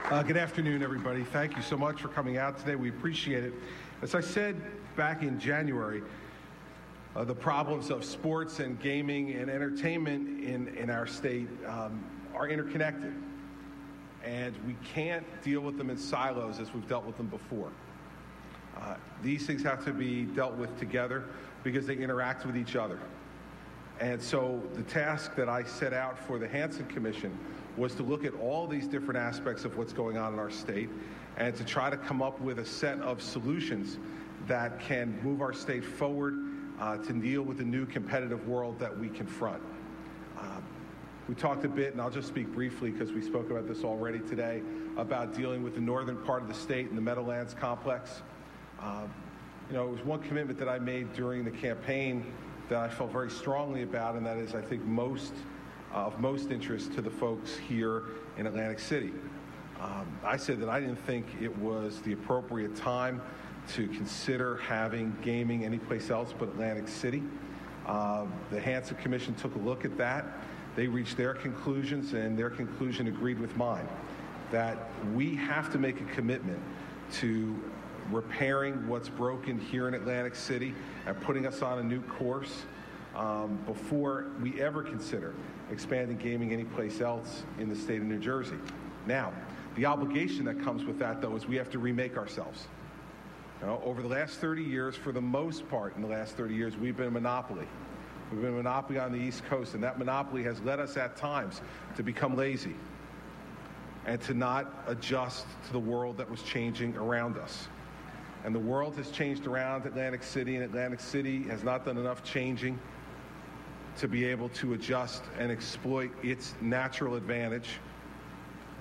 Good afternoon, everybody. Thank you so much for coming out today. We appreciate it. As I said back in January, the problems of sports and gaming and entertainment in our state are interconnected. And we can't deal with them in silos as we've dealt with them before. These things have to be dealt with together because they interact with each other. And so the task that I set out for the Hansen Commission was to look at all these different aspects of what's going on in our state and to try to come up with a set of solutions that can move our state forward to deal with the new competitive world that we confront. We talked a bit, and I'll just speak briefly because we spoke about this already today, about dealing with the northern part of the state and the Meadowlands complex. It was one commitment that I made during the campaign that I felt very strongly about, and that is, I think, of most interest to the folks here in Atlantic City. I said that I didn't think it was the appropriate time to consider having gaming anyplace else but Atlantic City. The Hansen Commission took a look at that. They reached their conclusions, and their conclusion agreed with mine, that we have to make a commitment to repairing what's broken here in Atlantic City and putting us on a new course before we ever consider expanding gaming anyplace else in the state of New Jersey. Now, the obligation that comes with that, though, is we have to remake ourselves. Over the last 30 years, for the most part in the last 30 years, we've been a monopoly. We've been a monopoly on the East Coast, and that monopoly has led us at times to become lazy and to not adjust to the world that was changing around us. And the world has changed around Atlantic City, and Atlantic City has not done enough changing to be able to adjust and exploit its natural advantage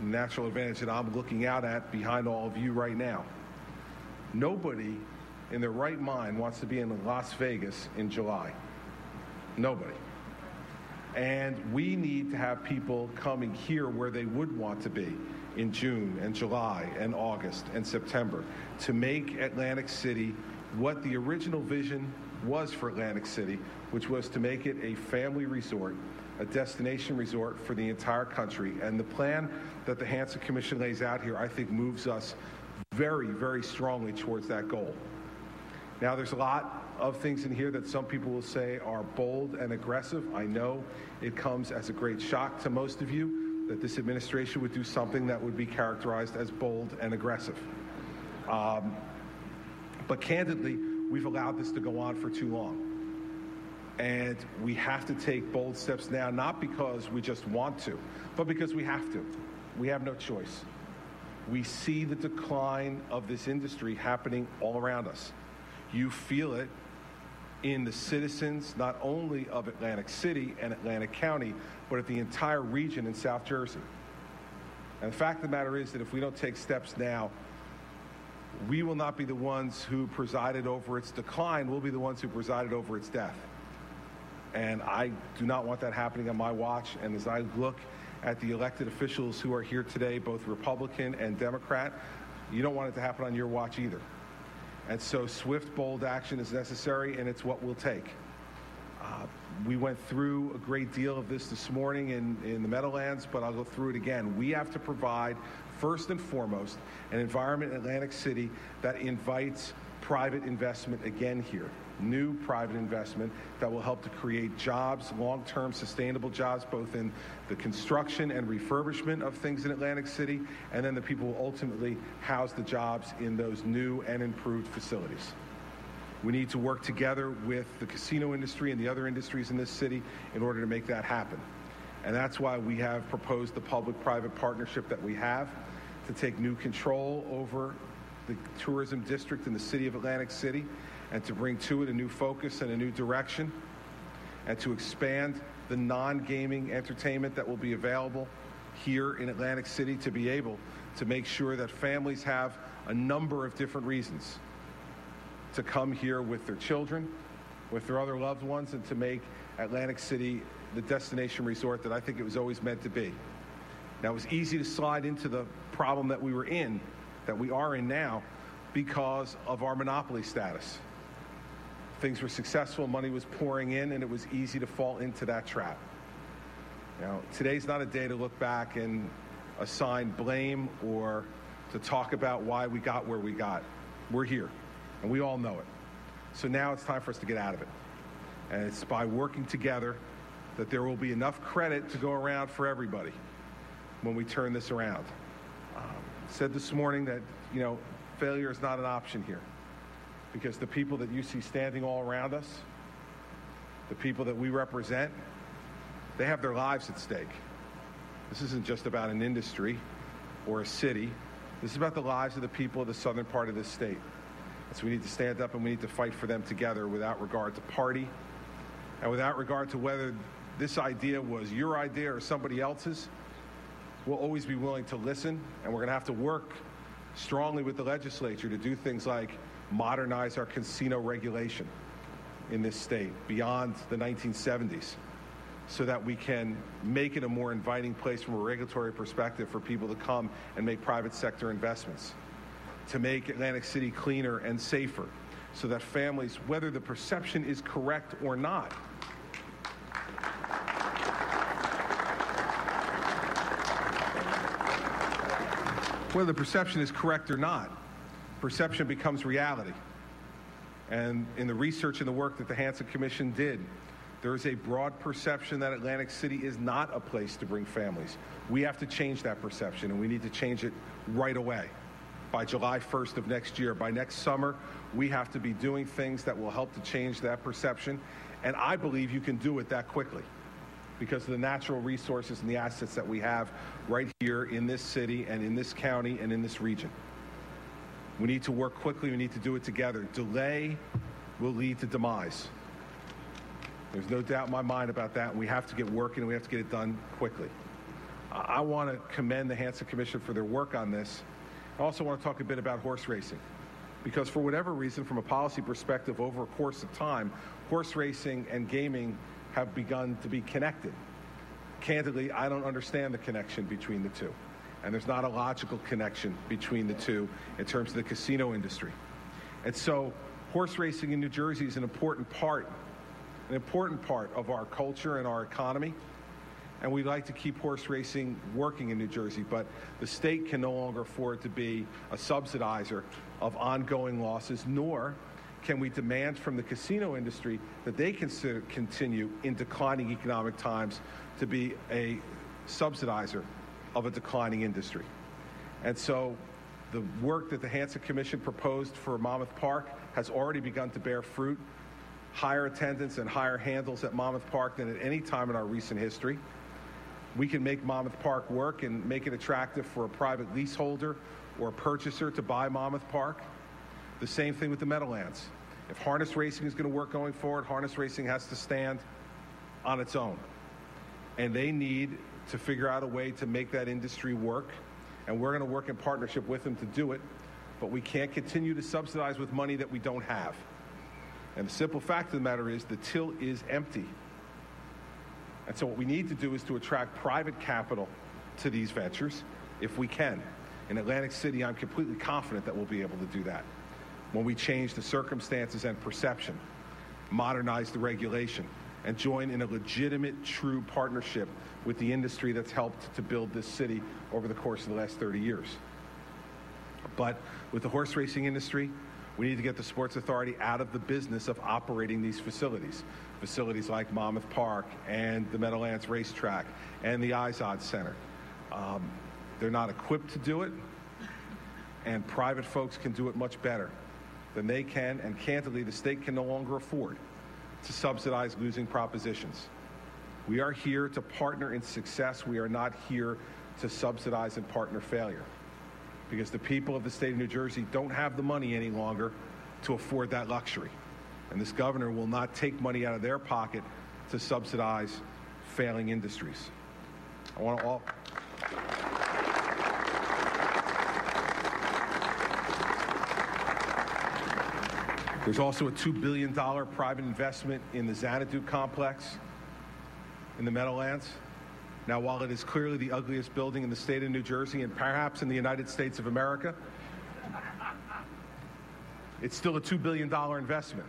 that I'm looking out at behind all of you right now. Nobody in their right mind wants to be in Las Vegas in July. Nobody. And we need to have people coming here where they would want to be in June and July and August and September to make Atlantic City what the original vision was for Atlantic City, which was to make it a family resort, a destination resort for the entire country. And the plan that the Hansen Commission lays out here, I think, moves us very, very strongly towards that goal. Now, there's a lot of things in here that some people will say are bold and aggressive. I know it comes as a great shock to most of you that this administration would do something that would be characterized as bold and aggressive. But candidly, we've allowed this to go on for too long. And we have to take bold steps now, not because we just want to, but because we have to. We have no choice. We see the decline of this industry happening all around us. You feel it in the citizens, not only of Atlantic City and Atlantic County, but of the entire region in South Jersey. And the fact of the matter is that if we don't take steps now, we will not be the ones who presided over its decline. We'll be the ones who presided over its death. And I do not want that happening on my watch. And as I look at the elected officials who are here today, both Republican and Democrat, you don't want it to happen on your watch either. And so swift, bold action is necessary, and it's what we'll take. We went through a great deal of this morning in the Meadowlands, but I'll go through it again. We have to provide, first and foremost, an environment in Atlantic City that invites private investment again here. New private investment that will help to create jobs, long-term sustainable jobs, both in the construction and refurbishment of things in Atlantic City, and then the people will ultimately house the jobs in those new and improved facilities. We need to work together with the casino industry and the other industries in this city in order to make that happen. And that's why we have proposed the public-private partnership that we have to take new control over the tourism district in the city of Atlantic City and to bring to it a new focus and a new direction and to expand the non-gaming entertainment that will be available here in Atlantic City to be able to make sure that families have a number of different reasons to come here with their children, with their other loved ones, and to make Atlantic City the destination resort that I think it was always meant to be. Now, it was easy to slide into the problem that we were in, that we are in now, because of our monopoly status. Things were successful, money was pouring in, and it was easy to fall into that trap. Now, today's not a day to look back and assign blame or to talk about why we got where we got. We're here, and we all know it. So now it's time for us to get out of it. And it's by working together that there will be enough credit to go around for everybody when we turn this around. Said this morning that, failure is not an option here, because the people that you see standing all around us, the people that we represent, they have their lives at stake. This isn't just about an industry or a city. This is about the lives of the people of the southern part of this state. And so we need to stand up and we need to fight for them together without regard to party and without regard to whether this idea was your idea or somebody else's. We'll always be willing to listen, and we're going to have to work strongly with the legislature to do things like modernize our casino regulation in this state beyond the 1970s so that we can make it a more inviting place from a regulatory perspective for people to come and make private sector investments, to make Atlantic City cleaner and safer so that families, whether the perception is correct or not, whether the perception is correct or not, perception becomes reality. And in the research and the work that the Hansen Commission did, there is a broad perception that Atlantic City is not a place to bring families. We have to change that perception, and we need to change it right away. By July 1st of next year, by next summer, we have to be doing things that will help to change that perception. And I believe you can do it that quickly, because of the natural resources and the assets that we have right here in this city and in this county and in this region. We need to work quickly. We need to do it together. Delay will lead to demise. There's no doubt in my mind about that, and we have to get working, and we have to get it done quickly. I want to commend the Hansen Commission for their work on this. I also want to talk a bit about horse racing, because for whatever reason, from a policy perspective, over a course of time, horse racing and gaming have begun to be connected. Candidly, I don't understand the connection between the two. And there's not a logical connection between the two in terms of the casino industry. And so horse racing in New Jersey is an important part of our culture and our economy. And we'd like to keep horse racing working in New Jersey, but the state can no longer afford to be a subsidizer of ongoing losses, nor can we demand from the casino industry that they continue in declining economic times to be a subsidizer of a declining industry. And so the work that the Hansen Commission proposed for Monmouth Park has already begun to bear fruit. Higher attendance and higher handles at Monmouth Park than at any time in our recent history. We can make Monmouth Park work and make it attractive for a private leaseholder or a purchaser to buy Monmouth Park. The same thing with the Meadowlands. If harness racing is going to work going forward, harness racing has to stand on its own. And they need to figure out a way to make that industry work. And we're going to work in partnership with them to do it. But we can't continue to subsidize with money that we don't have. And the simple fact of the matter is the till is empty. And so what we need to do is to attract private capital to these ventures if we can. In Atlantic City, I'm completely confident that we'll be able to do that when we change the circumstances and perception, modernize the regulation, and join in a legitimate, true partnership with the industry that's helped to build this city over the course of the last 30 years. But with the horse racing industry, we need to get the Sports Authority out of the business of operating these facilities. Facilities like Monmouth Park and the Meadowlands Racetrack and the Izod Center. They're not equipped to do it, and private folks can do it much better than they can, and candidly, the state can no longer afford to subsidize losing propositions. We are here to partner in success. We are not here to subsidize and partner failure, because the people of the state of New Jersey don't have the money any longer to afford that luxury. And this governor will not take money out of their pocket to subsidize failing industries. I want to all... There's also a $2 billion private investment in the Xanadu complex in the Meadowlands. Now, while it is clearly the ugliest building in the state of New Jersey and perhaps in the United States of America, it's still a $2 billion investment,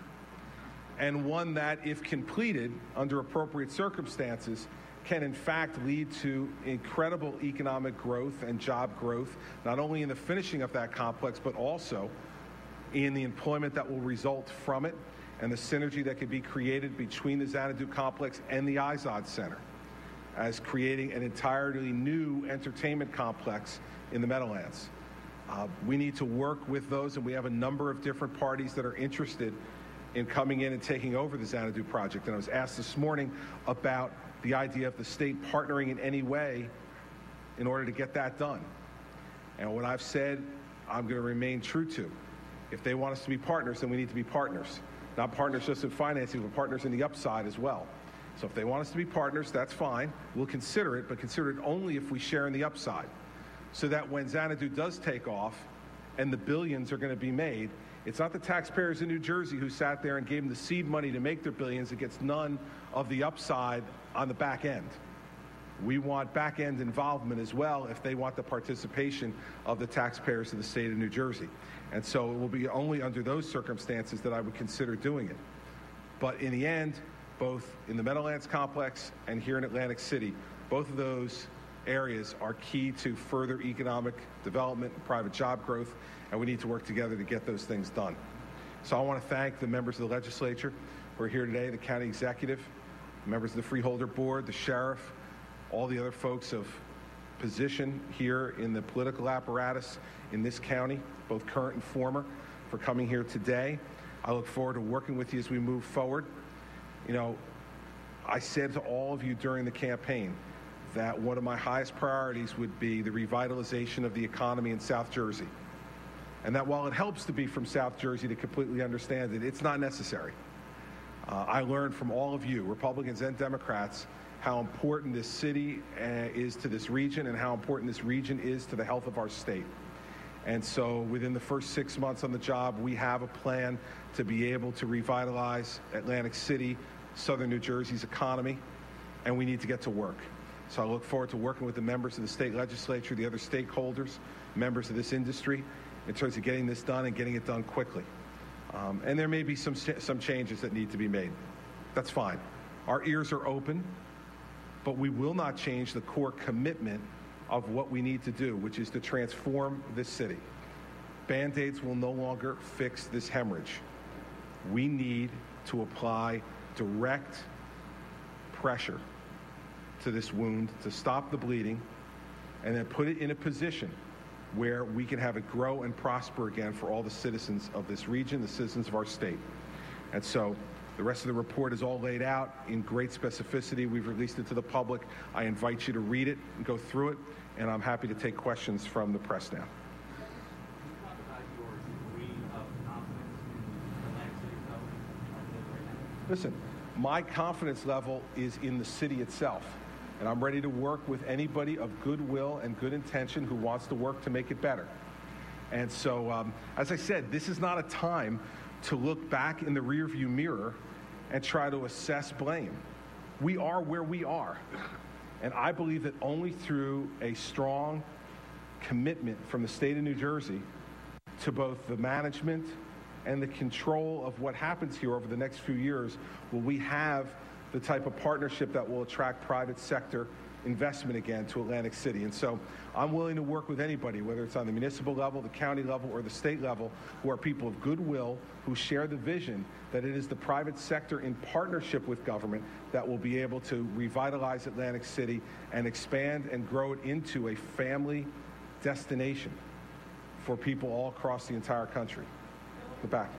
and one that, if completed under appropriate circumstances, can in fact lead to incredible economic growth and job growth, not only in the finishing of that complex, but also in the employment that will result from it and the synergy that could be created between the Xanadu complex and the Izod Center, as creating an entirely new entertainment complex in the Meadowlands. We need to work with those, and we have a number of different parties that are interested in coming in and taking over the Xanadu project. And I was asked this morning about the idea of the state partnering in any way in order to get that done. And what I've said, I'm going to remain true to. If they want us to be partners, then we need to be partners. Not partners just in financing, but partners in the upside as well. So if they want us to be partners, that's fine. We'll consider it, but consider it only if we share in the upside. So that when Xanadu does take off and the billions are going to be made, it's not the taxpayers in New Jersey who sat there and gave them the seed money to make their billions that gets none of the upside on the back end. We want back end involvement as well if they want the participation of the taxpayers of the state of New Jersey. And so it will be only under those circumstances that I would consider doing it. But in the end, both in the Meadowlands complex and here in Atlantic City, both of those areas are key to further economic development and private job growth, and we need to work together to get those things done. So I want to thank the members of the legislature who are here today, the county executive, members of the Freeholder Board, the sheriff, all the other folks of position here in the political apparatus in this county, both current and former, for coming here today. I look forward to working with you as we move forward. You know, I said to all of you during the campaign that one of my highest priorities would be the revitalization of the economy in South Jersey. And that while it helps to be from South Jersey to completely understand it, it's not necessary. I learned from all of you, Republicans and Democrats, how important this city is to this region and how important this region is to the health of our state. And so within the first 6 months on the job, we have a plan to be able to revitalize Atlantic City, southern New Jersey's economy, and we need to get to work. So I look forward to working with the members of the state legislature, the other stakeholders, members of this industry, in terms of getting this done and getting it done quickly. And there may be some changes that need to be made. That's fine. Our ears are open, but we will not change the core commitment of what we need to do, which is to transform this city. Band-Aids will no longer fix this hemorrhage. We need to apply direct pressure to this wound to stop the bleeding and then put it in a position where we can have it grow and prosper again for all the citizens of this region, the citizens of our state. And so the rest of the report is all laid out in great specificity. We've released it to the public. I invite you to read it and go through it, and I'm happy to take questions from the press now. Listen, my confidence level is in the city itself, and I'm ready to work with anybody of goodwill and good intention who wants to work to make it better. And so, as I said, this is not a time to look back in the rearview mirror and try to assess blame. We are where we are, and I believe that only through a strong commitment from the state of New Jersey to both the management and the control of what happens here over the next few years will we have the type of partnership that will attract private sector investment again to Atlantic City. And so I'm willing to work with anybody, whether it's on the municipal level, the county level, or the state level, who are people of goodwill, who share the vision that it is the private sector in partnership with government that will be able to revitalize Atlantic City and expand and grow it into a family destination for people all across the entire country. The back.